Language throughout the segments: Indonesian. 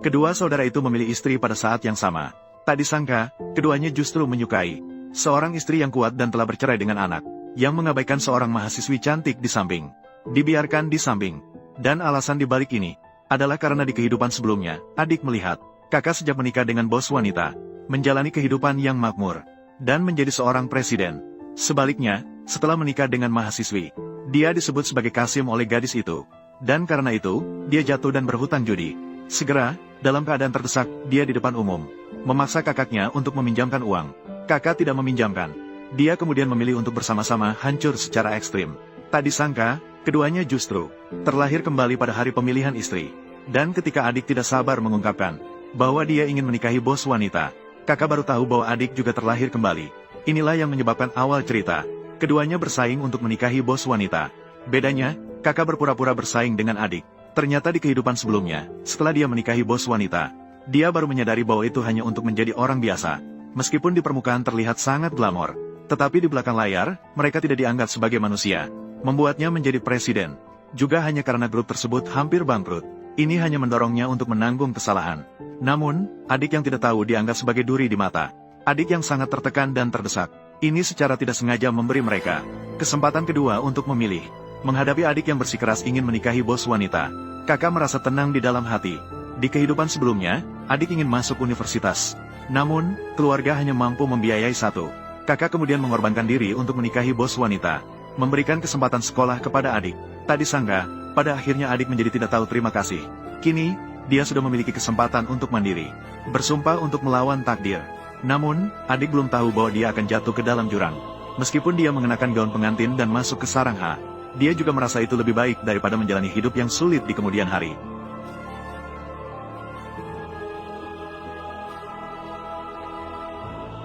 Kedua saudara itu memilih istri pada saat yang sama. Tak disangka, keduanya justru menyukai seorang istri yang kuat dan telah bercerai dengan anak, yang mengabaikan seorang mahasiswi cantik di samping. Dibiarkan di samping. Dan alasan dibalik ini adalah karena di kehidupan sebelumnya, adik melihat kakak sejak menikah dengan bos wanita, menjalani kehidupan yang makmur, dan menjadi seorang presiden. Sebaliknya, setelah menikah dengan mahasiswi, dia disebut sebagai Kasim oleh gadis itu. Dan karena itu, dia jatuh dan berhutang judi. Segera, dalam keadaan terdesak, dia di depan umum memaksa kakaknya untuk meminjamkan uang. Kakak tidak meminjamkan. Dia kemudian memilih untuk bersama-sama hancur secara ekstrim. Tak disangka, keduanya justru terlahir kembali pada hari pemilihan istri. Dan ketika adik tidak sabar mengungkapkan bahwa dia ingin menikahi bos wanita, kakak baru tahu bahwa adik juga terlahir kembali. Inilah yang menyebabkan awal cerita. Keduanya bersaing untuk menikahi bos wanita. Bedanya, kakak berpura-pura bersaing dengan adik. Ternyata di kehidupan sebelumnya, setelah dia menikahi bos wanita, dia baru menyadari bahwa itu hanya untuk menjadi orang biasa. Meskipun di permukaan terlihat sangat glamor, tetapi di belakang layar, mereka tidak dianggap sebagai manusia. Membuatnya menjadi presiden. Juga hanya karena grup tersebut hampir bangkrut. Ini hanya mendorongnya untuk menanggung kesalahan. Namun, adik yang tidak tahu dianggap sebagai duri di mata. Adik yang sangat tertekan dan terdesak. Ini secara tidak sengaja memberi mereka kesempatan kedua untuk memilih. Menghadapi adik yang bersikeras ingin menikahi bos wanita, kakak merasa tenang di dalam hati. Di kehidupan sebelumnya, adik ingin masuk universitas. Namun, keluarga hanya mampu membiayai satu. Kakak kemudian mengorbankan diri untuk menikahi bos wanita, memberikan kesempatan sekolah kepada adik. Tak disangka, pada akhirnya adik menjadi tidak tahu terima kasih. Kini, dia sudah memiliki kesempatan untuk mandiri, bersumpah untuk melawan takdir. Namun, adik belum tahu bahwa dia akan jatuh ke dalam jurang. Meskipun dia mengenakan gaun pengantin dan masuk ke sarang H, dia juga merasa itu lebih baik daripada menjalani hidup yang sulit di kemudian hari.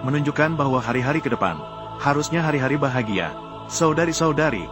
Menunjukkan bahwa hari-hari ke depan harusnya hari-hari bahagia. Saudari-saudari,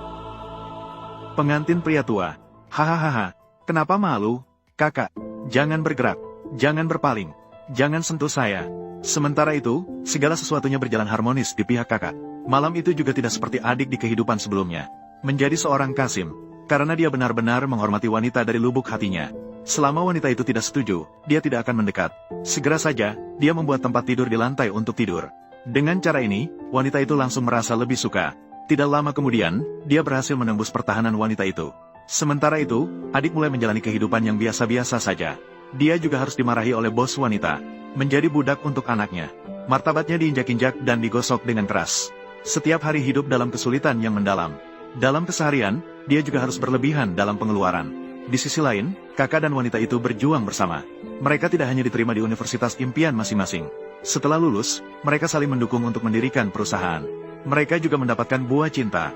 pengantin pria tua, hahaha, kenapa malu? Kakak, jangan bergerak, jangan berpaling, jangan sentuh saya. Sementara itu, segala sesuatunya berjalan harmonis di pihak kakak. Malam itu juga tidak seperti adik di kehidupan sebelumnya. Menjadi seorang Kasim, karena dia benar-benar menghormati wanita dari lubuk hatinya. Selama wanita itu tidak setuju, dia tidak akan mendekat. Segera saja, dia membuat tempat tidur di lantai untuk tidur. Dengan cara ini, wanita itu langsung merasa lebih suka. Tidak lama kemudian, dia berhasil menembus pertahanan wanita itu. Sementara itu, adik mulai menjalani kehidupan yang biasa-biasa saja. Dia juga harus dimarahi oleh bos wanita, menjadi budak untuk anaknya. Martabatnya diinjak-injak dan digosok dengan keras. Setiap hari hidup dalam kesulitan yang mendalam. Dalam keseharian, dia juga harus berlebihan dalam pengeluaran. Di sisi lain, kakak dan wanita itu berjuang bersama. Mereka tidak hanya diterima di universitas impian masing-masing. Setelah lulus, mereka saling mendukung untuk mendirikan perusahaan. Mereka juga mendapatkan buah cinta.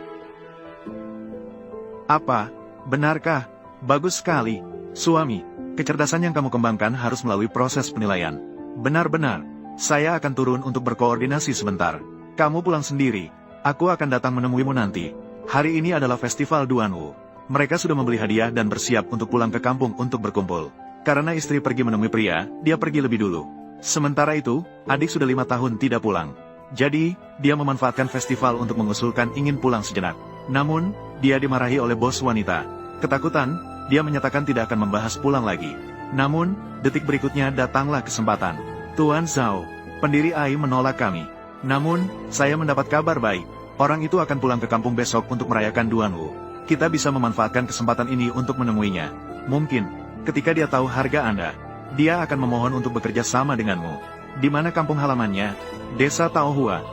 Apa? Benarkah? Bagus sekali. Suami, kecerdasan yang kamu kembangkan harus melalui proses penilaian. Benar-benar, saya akan turun untuk berkoordinasi sebentar. Kamu pulang sendiri. Aku akan datang menemuimu nanti. Hari ini adalah festival Duanwu. Mereka sudah membeli hadiah dan bersiap untuk pulang ke kampung untuk berkumpul. Karena istri pergi menemui pria, dia pergi lebih dulu. Sementara itu, adik sudah 5 tahun tidak pulang. Jadi, dia memanfaatkan festival untuk mengusulkan ingin pulang sejenak. Namun, dia dimarahi oleh bos wanita. Ketakutan, dia menyatakan tidak akan membahas pulang lagi. Namun, detik berikutnya datanglah kesempatan. Tuan Zhao, pendiri AI menolak kami. Namun, saya mendapat kabar baik. Orang itu akan pulang ke kampung besok untuk merayakan Duanwu. Kita bisa memanfaatkan kesempatan ini untuk menemuinya. Mungkin, ketika dia tahu harga Anda, dia akan memohon untuk bekerja sama denganmu. Di mana kampung halamannya? Desa Taohua.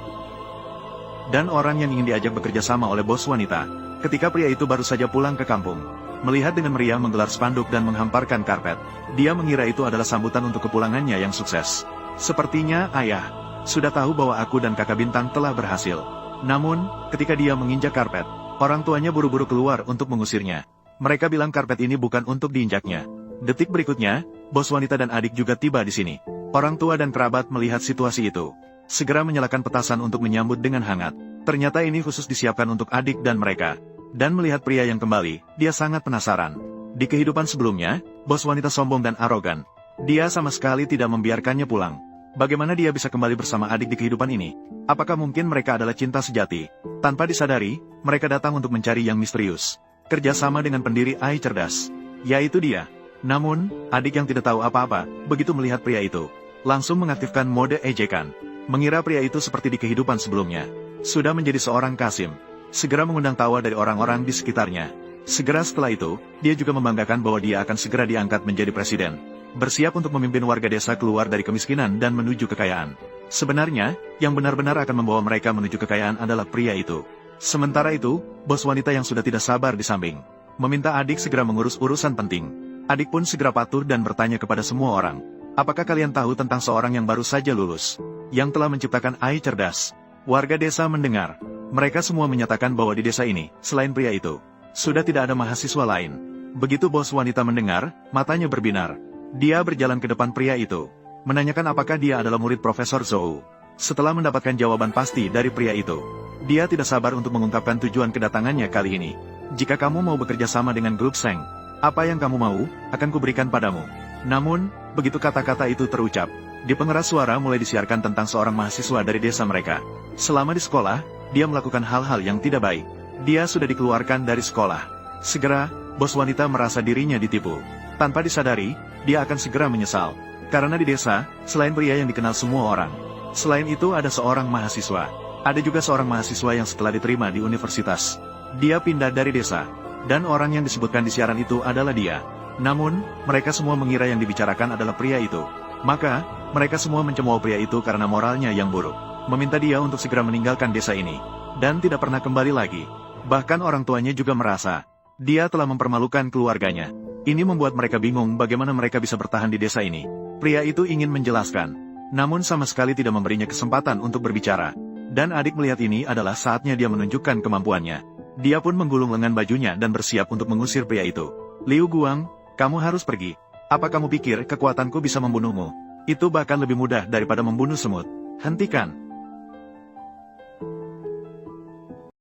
Dan orang yang ingin diajak bekerja sama oleh bos wanita, ketika pria itu baru saja pulang ke kampung. Melihat dengan meriah menggelar spanduk dan menghamparkan karpet, dia mengira itu adalah sambutan untuk kepulangannya yang sukses. Sepertinya, ayah, sudah tahu bahwa aku dan kakak bintang telah berhasil. Namun, ketika dia menginjak karpet, orang tuanya buru-buru keluar untuk mengusirnya. Mereka bilang karpet ini bukan untuk diinjaknya. Detik berikutnya, bos wanita dan adik juga tiba di sini. Orang tua dan kerabat melihat situasi itu, segera menyalakan petasan untuk menyambut dengan hangat. Ternyata ini khusus disiapkan untuk adik dan mereka. Dan melihat pria yang kembali, dia sangat penasaran. Di kehidupan sebelumnya, bos wanita sombong dan arogan. Dia sama sekali tidak membiarkannya pulang. Bagaimana dia bisa kembali bersama adik di kehidupan ini? Apakah mungkin mereka adalah cinta sejati? Tanpa disadari, mereka datang untuk mencari yang misterius. Kerjasama dengan pendiri AI cerdas. Yaitu dia. Namun, adik yang tidak tahu apa-apa, begitu melihat pria itu, langsung mengaktifkan mode ejekan. Mengira pria itu seperti di kehidupan sebelumnya. Sudah menjadi seorang Kasim. Segera mengundang tawa dari orang-orang di sekitarnya. Segera setelah itu, dia juga membanggakan bahwa dia akan segera diangkat menjadi presiden. Bersiap untuk memimpin warga desa keluar dari kemiskinan dan menuju kekayaan. Sebenarnya, yang benar-benar akan membawa mereka menuju kekayaan adalah pria itu. Sementara itu, bos wanita yang sudah tidak sabar di samping, meminta adik segera mengurus urusan penting. Adik pun segera patuh dan bertanya kepada semua orang, apakah kalian tahu tentang seorang yang baru saja lulus, yang telah menciptakan AI cerdas? Warga desa mendengar. Mereka semua menyatakan bahwa di desa ini, selain pria itu, sudah tidak ada mahasiswa lain. Begitu bos wanita mendengar, matanya berbinar. Dia berjalan ke depan pria itu, menanyakan apakah dia adalah murid Profesor Zhou. Setelah mendapatkan jawaban pasti dari pria itu, dia tidak sabar untuk mengungkapkan tujuan kedatangannya kali ini. Jika kamu mau bekerja sama dengan grup Seng, apa yang kamu mau, akan kuberikan padamu. Namun, begitu kata-kata itu terucap, di pengeras suara mulai disiarkan tentang seorang mahasiswa dari desa mereka. Selama di sekolah, dia melakukan hal-hal yang tidak baik. Dia sudah dikeluarkan dari sekolah. Segera, bos wanita merasa dirinya ditipu. Tanpa disadari, dia akan segera menyesal. Karena di desa, selain pria yang dikenal semua orang, selain itu ada seorang mahasiswa. Ada juga seorang mahasiswa yang setelah diterima di universitas, dia pindah dari desa. Dan orang yang disebutkan di siaran itu adalah dia. Namun, mereka semua mengira yang dibicarakan adalah pria itu. Maka, mereka semua mencemooh pria itu karena moralnya yang buruk. Meminta dia untuk segera meninggalkan desa ini. Dan tidak pernah kembali lagi. Bahkan orang tuanya juga merasa, dia telah mempermalukan keluarganya. Ini membuat mereka bingung bagaimana mereka bisa bertahan di desa ini. Pria itu ingin menjelaskan. Namun sama sekali tidak memberinya kesempatan untuk berbicara. Dan adik melihat ini adalah saatnya dia menunjukkan kemampuannya. Dia pun menggulung lengan bajunya dan bersiap untuk mengusir pria itu. Liu Guang, kamu harus pergi. Apa kamu pikir kekuatanku bisa membunuhmu? Itu bahkan lebih mudah daripada membunuh semut. Hentikan.